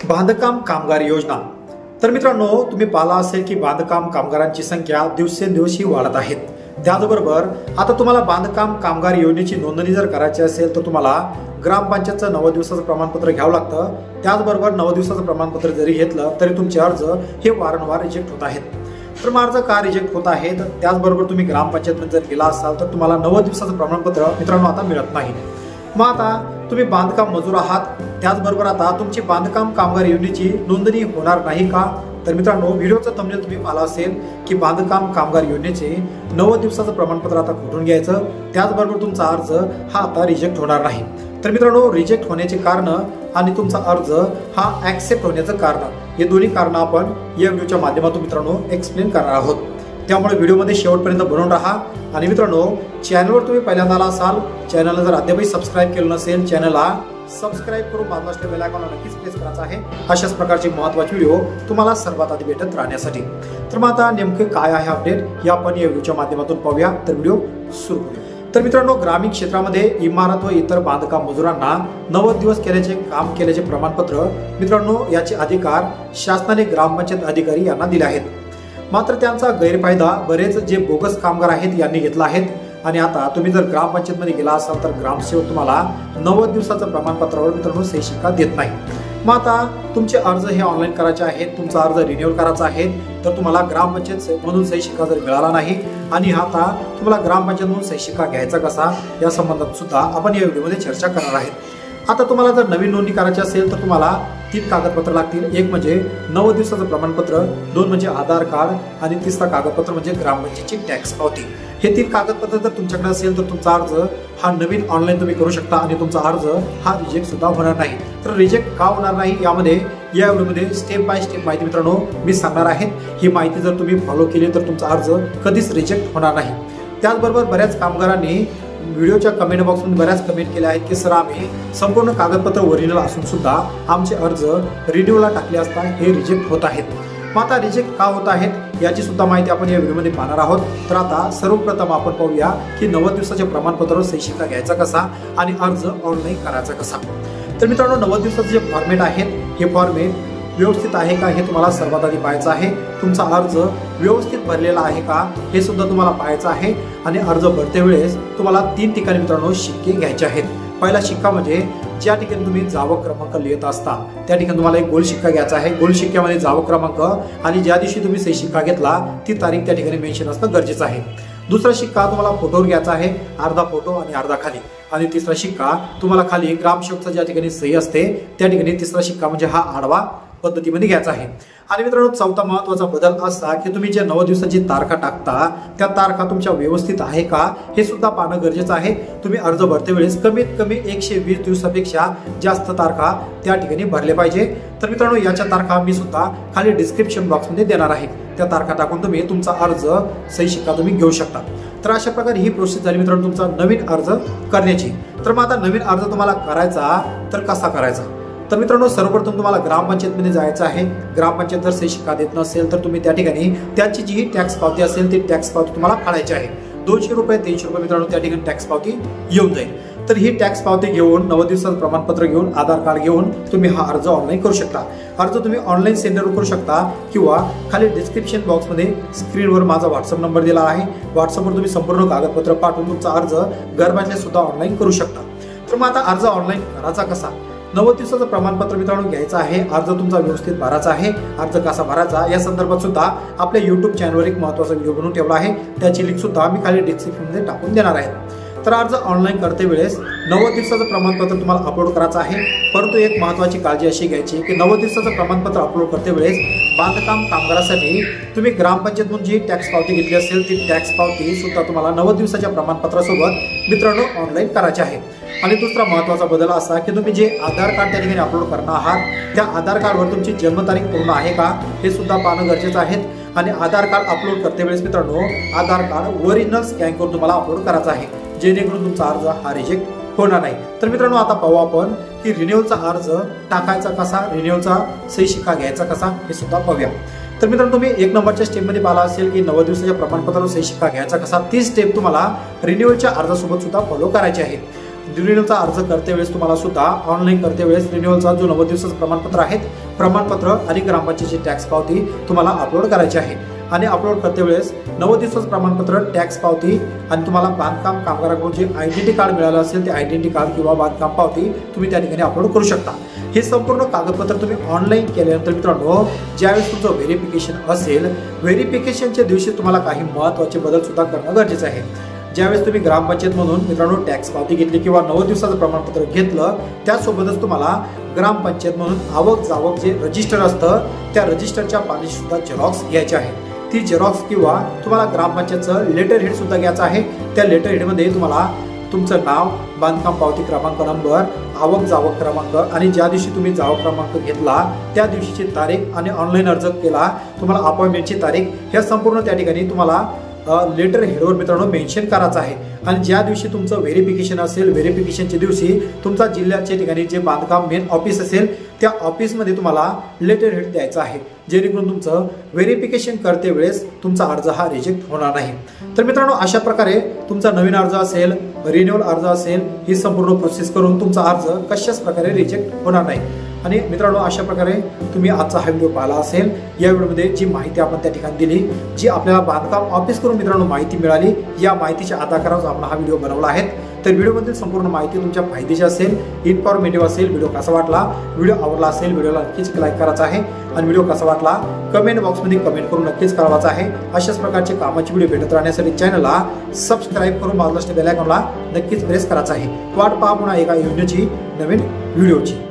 बांधकाम कामगार योजना। तर मित्रांनो, तुम्ही पाहिला असेल की बांधकाम कामगारांची संख्या दिवसेंदिवस वाढत आहे। त्याचबरोबर आता तुम्हाला बांधकाम कामगार योजनेची नोंदणी जर करायची असेल तर तुम्हाला ग्रामपंचायतचं 90 दिवसाचं प्रमाणपत्र घ्यावं लागतं। त्याचबरोबर 90 दिवसाचं प्रमाणपत्र जरी घेतलं तरी तुमचे अर्ज हे वारंवार रिजेक्ट होत आहेत। तर मग अर्ज का रिजेक्ट होत आहेत? त्याचबरोबर तुम्ही ग्रामपंचायतमध्ये जर गेला असाल तर तुम्हाला 90 दिवसाचं प्रमाणपत्र मित्रांनो आता मिळत नाही। मग आता तुम्ही बांधकाम मजूर आहात, त्याचबरोबर आता तुमची बांधकाम कामगार योजनेची नोंदणी होणार नाही का? तर मित्रांनो, व्हिडिओचा थंबनेल तुम्ही पाहिला असेल की बांधकाम कामगार योजनेचे 90 दिवसाचं प्रमाणपत्र आता कुठून घ्यायचं, त्याचबरोबर तुमचा अर्ज हा आता रिजेक्ट होणार नाही। तर मित्रांनो, रिजेक्ट होण्याचे कारण आणि तुमचा अर्ज हा ऍक्सेप्ट होण्याचं कारण, हे दोन्ही कारण आपण या व्हिडिओच्या माध्यमातून मित्रांनो एक्सप्लेन करणार आहोत। त्यामुळे व्हिडिओमध्ये शेवटपर्यंत बनवून राहा। आणि मित्रांनो, चॅनलवर तुम्ही पहिल्यांदा आला असाल, चॅनलला जर अद्यापही सबस्क्राईब केलं नसेल, चॅनलला सबस्क्राईब करून बाजूला असलेल्या बेल आयकॉनला नक्कीच प्रेस करायचं आहे, अशाच प्रकारचे महत्त्वाचे व्हिडिओ तुम्हाला सर्वात आधी भेटत राहण्यासाठी। तर मग आता नेमके काय आहे अपडेट हे आपण या व्हिडिओच्या माध्यमातून पाहूया। तर व्हिडिओ सुरू करूया। तर मित्रांनो, ग्रामीण क्षेत्रामध्ये इमारत व इतर बांधकाम मजुरांना 90 दिवस काम केल्याचे प्रमाणपत्र मित्रांनो याचे अधिकार शासनाने ग्रामपंचायत अधिकारी यांना दिले आहेत। मात्र त्यांचा गैरफायदा बरेच जे बोगस कामगार आहेत यांनी घेतला आहे। आणि आता तुम्ही जर ग्रामपंचायतमध्ये गेला असाल तर ग्रामसेवक तुम्हाला 90 दिवसाचं प्रमाणपत्रावर मित्रांनो सही शिक्का देत नाही। मग आता तुमचे अर्ज हे ऑनलाईन करायचे आहेत, तुमचा अर्ज रिन्यूअल करायचा आहे, तर तुम्हाला ग्रामपंचायत मधून सही शिक्का जर मिळाला नाही आणि आता तुम्हाला ग्रामपंचायत मधून सही शिक्का घ्यायचा कसा या संबंधात सुद्धा आपण या व्हिडिओमध्ये चर्चा करणार आहोत। आता तुम्हाला जर नवीन नोंदणी करायची असेल तर तुम्हाला 3 कागदपत्र लागतील। एक म्हणजे 90 दिवसाचं प्रमाणपत्र, 2 म्हणजे आधार कार्ड आणि तिसरा कागदपत्र म्हणजे ग्रामपंचायतची टॅक्स पावती। हे 3 कागदपत्र जर तुमच्याकडे असेल तर तुमचा अर्ज हा नवीन ऑनलाईन तुम्ही करू शकता आणि तुमचा अर्ज हा रिजेक्ट सुद्धा होणार नाही। तर रिजेक्ट का होणार नाही यामध्ये या व्हिडिओमध्ये स्टेप बाय स्टेप माहिती मित्रांनो मी सांगणार आहे। ही माहिती जर तुम्ही फॉलो केली तर तुमचा अर्ज कधीच रिजेक्ट होणार नाही। त्याचबरोबर बऱ्याच कामगारांनी व्हिडिओच्या कमेंट बॉक्समध्ये बऱ्याच कमेंट केल्या आहेत की सर, आम्ही संपूर्ण कागदपत्र ओरिजिनल असून सुद्धा आमचे अर्ज रिन्यूला टाकले असता हे रिजेक्ट होत आहेत। मग आता रिजेक्ट का होत आहेत याची सुद्धा माहिती आपण या व्हिडिओमध्ये पाहणार आहोत। तर आता सर्वप्रथम आपण पाहूया की 90 दिवसाच्या प्रमाणपत्रावर सही शिक्का घ्यायचा कसा आणि अर्ज ऑनलाईन करायचा कसा। तर मित्रांनो, 90 दिवसाचे जे फॉर्मेट आहेत हे फॉर्मेट व्यवस्थित आहे का हे तुम्हाला सर्वात आधी पाहायचं आहे। तुमचा अर्ज व्यवस्थित भरलेला आहे का हे सुद्धा तुम्हाला पाहायचं आहे। आणि अर्ज भरते वेळेस तुम्हाला 3 ठिकाणी मित्रांनो शिक्के घ्यायचे आहेत। पहिला शिक्का म्हणजे ज्या ठिकाणी तुम्ही जावक क्रमांक लिहित असता त्या ठिकाणी तुम्हाला एक गोल शिक्का घ्यायचा आहे। गोल शिक्क्यामध्ये जावक क्रमांक आणि ज्या दिवशी तुम्ही सही शिक्का घेतला ती तारीख त्या ठिकाणी मेन्शन असणं गरजेचं आहे। दुसरा शिक्का तुम्हाला फोटोवर घ्यायचा आहे, अर्धा फोटो आणि अर्धा खाली। आणि तिसरा शिक्का तुम्हाला खाली ग्रामसेवकचा ज्या ठिकाणी सही असते त्या ठिकाणी तिसरा शिक्का म्हणजे हा आडवा पद्धतीमध्ये घ्यायचा आहे। आणि मित्रांनो, चौथा महत्त्वाचा बदल असा की तुम्ही जे 90 दिवसाची तारखा टाकता त्या तारखा तुमच्या व्यवस्थित आहे का हे सुद्धा पाहणं गरजेचं आहे। तुम्ही अर्ज भरते वेळेस कमीत कमी 120 दिवसापेक्षा जास्त तारखा त्या ठिकाणी भरले पाहिजे। तर मित्रांनो, याच्या तारखा मी सुद्धा खाली डिस्क्रिप्शन बॉक्समध्ये देणार आहे। त्या तारखा टाकून तुम्ही तुमचा अर्ज सही शिक्का तुम्ही घेऊ शकता। तर अशा प्रकारे ही प्रोसेस झाली मित्रांनो तुमचा नवीन अर्ज करण्याची। तर मग आता नवीन अर्ज तुम्हाला करायचा तर कसा करायचा? तर मित्रांनो, सर्वप्रथम तुम्हाला ग्रामपंचायतमध्ये जायचं आहे। ग्रामपंचायत जर सही शिक्का देत नसेल तर तुम्ही त्या ठिकाणी त्यांची जी टॅक्स पावती असेल ती टॅक्स पावती तुम्हाला फाडायची आहे। 200 रुपये 300 रुपये मित्रांनो त्या ठिकाणी टॅक्स पावती येऊन जाईल। तर ही टॅक्स पावती घेऊन 90 दिवसाचं प्रमाणपत्र घेऊन आधार कार्ड घेऊन तुम्ही हा अर्ज ऑनलाईन करू शकता। अर्ज तुम्ही ऑनलाईन सेंटरवर करू शकता किंवा खाली डिस्क्रिप्शन बॉक्समध्ये स्क्रीनवर माझा व्हॉट्सअप नंबर दिला आहे। व्हॉट्सअपवर तुम्ही संपूर्ण कागदपत्र पाठवून तुमचा अर्ज घरबसल्या सुद्धा ऑनलाईन करू शकता। तर मग आता अर्ज ऑनलाईन करायचा कसा? 90 दिवसाचं प्रमाणपत्र मित्रांनो घ्यायचं आहे, अर्ज तुमचा व्यवस्थित भरायचा आहे। अर्ज कसा भरायचा या संदर्भात सुद्धा आपल्या YouTube चॅनलवर एक महत्त्वाचा व्हिडिओ बनवून ठेवला आहे, त्याची लिंक सुद्धा मी खाली डिस्क्रिप्शनमध्ये टाकून देणार आहे। तर अर्ज ऑनलाईन करते वेळेस 90 दिवसाचं प्रमाणपत्र तुम्हाला अपलोड करायचं आहे। परंतु एक महत्त्वाची काळजी अशी घ्यायची की 90 दिवसाचं प्रमाणपत्र अपलोड करते वेळेस बांधकाम कामगारासाठी तुम्ही ग्रामपंचायतमधून जी टॅक्स पावती घेतली असेल ती टॅक्स पावती सुद्धा तुम्हाला 90 दिवसाच्या प्रमाणपत्रासोबत मित्रांनो ऑनलाईन करायची आहे। आणि दुसरा महत्त्वाचा बदल असा की तुम्ही जे आधार कार्ड त्या ठिकाणी अपलोड करणार आहात त्या आधार कार्डवर तुमची जन्मतारीख पूर्ण आहे का हे सुद्धा पाहणं गरजेचं आहे। आणि आधार कार्ड अपलोड करते वेळेस मित्रांनो आधार कार्ड ओरिजिनल स्कॅन करून तुम्हाला अपलोड करायचं आहे, जेणेकरून तुमचा अर्ज हा रिजेक्ट होणार नाही। तर मित्रांनो, आता पाहू आपण की रिन्यूअलचा अर्ज टाकायचा कसा, रिन्यूअलचा सही शिक्का घ्यायचा कसा हे सुद्धा पाहूया। तर मित्रांनो, तुम्ही 1 नंबरच्या स्टेपमध्ये पाहिला असेल की 90 दिवसाच्या प्रमाणपत्रावर सही शिक्का घ्यायचा कसा, ती स्टेप तुम्हाला रिन्यूअलच्या अर्जासोबत सुद्धा फॉलो करायची आहे। रिन्युअलचा अर्ज करते वेळेस तुम्हाला सुद्धा ऑनलाईन करते वेळेस रिन्युअलचा जो 90 दिवसाचं प्रमाणपत्र आहे, प्रमाणपत्र आणि ग्रामपंचायतीची टॅक्स पावती तुम्हाला अपलोड करायची आहे. आणि अपलोड करते वेळेस 90 दिवसाचं प्रमाणपत्र, टॅक्स पावती आणि तुम्हाला बांधकाम कामगाराकडून जे आयडेंटिटी कार्ड मिळालं असेल ते आयडेंटिटी कार्ड किंवा बांधकाम पावती तुम्ही त्या ठिकाणी अपलोड करू शकता. हे संपूर्ण कागदपत्र तुम्ही ऑनलाईन केल्यानंतर मित्रांनो, ज्यावेळेस तुमचं व्हेरिफिकेशन असेल, व्हेरिफिकेशनच्या दिवशी तुम्हाला काही महत्त्वाचे बदल सुद्धा करणं गरजेचं आहे. ज्यावेळेस तुम्ही ग्रामपंचायत म्हणून मित्रांनो टॅक्स पावती घेतली किंवा 90 दिवसाचं प्रमाणपत्र घेतलं, त्यासोबतच तुम्हाला ग्रामपंचायत म्हणून आवक जावक जे रजिस्टर असतं त्या रजिस्टरच्या पाण्याची सुद्धा झेरॉक्स घ्यायची आहे. ती झेरॉक्स किंवा तुम्हाला ग्रामपंचायतचं लेटर हेड सुद्धा घ्यायचं आहे. त्या लेटर हेडमध्ये तुम्हाला तुमचं नाव, बांधकाम पावती क्रमांक नंबर, आवक जावक क्रमांक आणि ज्या दिवशी तुम्ही जावक क्रमांक घेतला त्या दिवशीची तारीख आणि ऑनलाईन अर्ज केला तुम्हाला अपॉइंटमेंटची तारीख, ह्या संपूर्ण त्या ठिकाणी तुम्हाला लेटर हेडवर मित्रांनो मेन्शन करायचं आहे. आणि ज्या दिवशी तुमचं व्हेरिफिकेशन असेल, व्हेरिफिकेशनच्या दिवशी तुमचा जिल्ह्याच्या ठिकाणी जे बांधकाम मेन ऑफिस असेल त्या ऑफिसमध्ये तुम्हाला लेटर हेड द्यायचं आहे, जेणेकरून तुमचं व्हेरिफिकेशन करते वेळेस तुमचा अर्ज हा रिजेक्ट होणार नाही. तर मित्रांनो, अशा प्रकारे तुमचा नवीन अर्ज असेल, रिन्युअल अर्ज असेल, ही संपूर्ण प्रोसेस करून तुमचा अर्ज कशाच प्रकारे रिजेक्ट होणार नाही. आणि मित्रांनो, अशा प्रकारे तुम्ही आजचा हा व्हिडिओ पाहिला असेल. या व्हिडिओमध्ये जी माहिती आपण त्या ठिकाणी दिली, जी आपल्याला बांधकाम ऑफिस करून मित्रांनो माहिती मिळाली, या माहितीच्या आधारावर आपण हा व्हिडिओ बनवला आहे. तर व्हिडिओमधील संपूर्ण माहिती तुमच्या फायदेची असेल, इन्फॉर्मेटिव्ह असेल. व्हिडिओ कसा वाटला, व्हिडिओ आवडला असेल, व्हिडिओला नक्कीच लाईक करायचा आहे आणि व्हिडिओ कसा वाटला कमेंट बॉक्समध्ये कमेंट करून नक्कीच कळवायचा आहे. अशाच प्रकारचे कामाची व्हिडिओ भेटत राहण्यासाठी चॅनलला सबस्क्राईब करून बाजूला बेल आयकॉनला नक्कीच प्रेस करायचा आहे. वाट पहा पुन्हा एका योजनेची, नवीन व्हिडिओची.